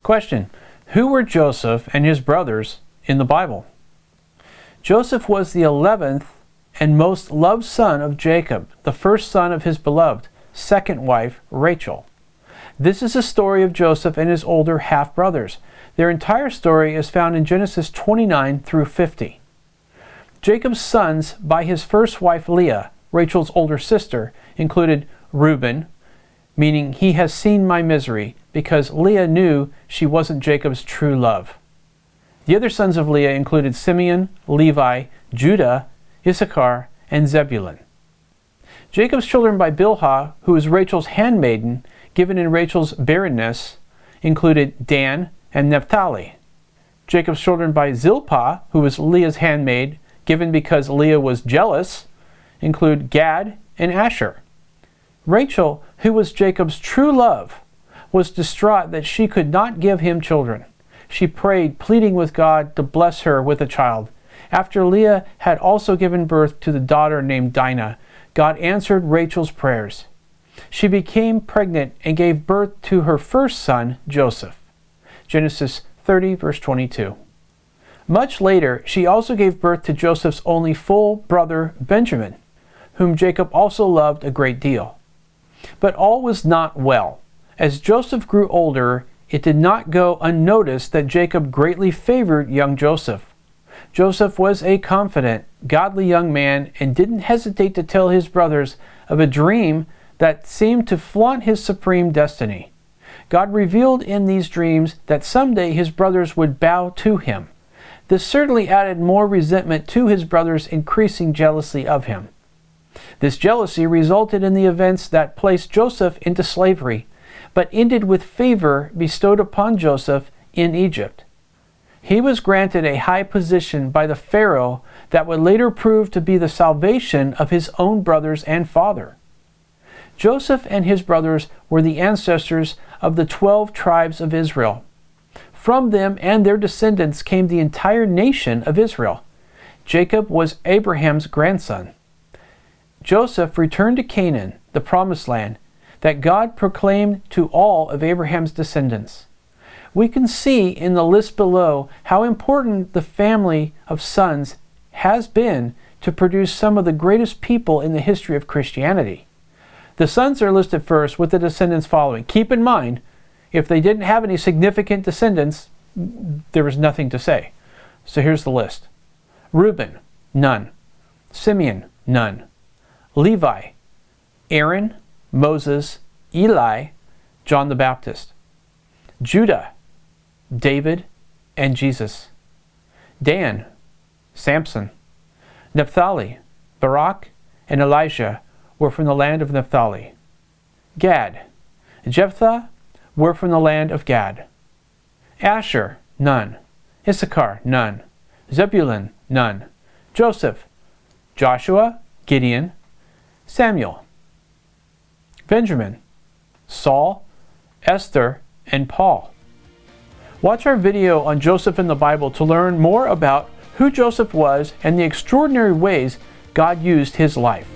Question: who were Joseph and his brothers in the Bible? Joseph was the 11th and most loved son of Jacob, the first son of his beloved second wife, Rachel. This is the story of Joseph and his older half-brothers. Their entire story is found in Genesis 29 through 50. Jacob's sons by his first wife Leah, Rachel's older sister, included Reuben, meaning he has seen my misery, because Leah knew she wasn't Jacob's true love. The other sons of Leah included Simeon, Levi, Judah, Issachar, and Zebulun. Jacob's children by Bilhah, who was Rachel's handmaiden, given in Rachel's barrenness, included Dan and Naphtali. Jacob's children by Zilpah, who was Leah's handmaid, given because Leah was jealous, include Gad and Asher. Rachel, who was Jacob's true love, was distraught that she could not give him children. She prayed, pleading with God to bless her with a child. After Leah had also given birth to the daughter named Dinah, God answered Rachel's prayers. She became pregnant and gave birth to her first son, Joseph. Genesis 30, verse 22. Much later, she also gave birth to Joseph's only full brother, Benjamin, whom Jacob also loved a great deal. But all was not well. As Joseph grew older, it did not go unnoticed that Jacob greatly favored young Joseph. Joseph was a confident, godly young man and didn't hesitate to tell his brothers of a dream that seemed to flaunt his supreme destiny. God revealed in these dreams that someday his brothers would bow to him. This certainly added more resentment to his brothers' increasing jealousy of him. This jealousy resulted in the events that placed Joseph into slavery, but ended with favor bestowed upon Joseph in Egypt. He was granted a high position by the Pharaoh that would later prove to be the salvation of his own brothers and father. Joseph and his brothers were the ancestors of the 12 tribes of Israel. From them and their descendants came the entire nation of Israel. Jacob was Abraham's grandson. Joseph returned to Canaan, the promised land, that God proclaimed to all of Abraham's descendants. We can see in the list below how important the family of sons has been to produce some of the greatest people in the history of Christianity. The sons are listed first with the descendants following. Keep in mind, if they didn't have any significant descendants, there was nothing to say. So here's the list. Reuben, none. Simeon, none. Levi, Aaron, Moses, Eli, John the Baptist. Judah, David, and Jesus. Dan, Samson. Naphtali, Barak, and Elijah were from the land of Naphtali. Gad, Jephthah were from the land of Gad. Asher, none. Issachar, none. Zebulun, none. Joseph, Joshua, Gideon, Samuel. Benjamin, Saul, Esther, and Paul. Watch our video on Joseph in the Bible to learn more about who Joseph was and the extraordinary ways God used his life.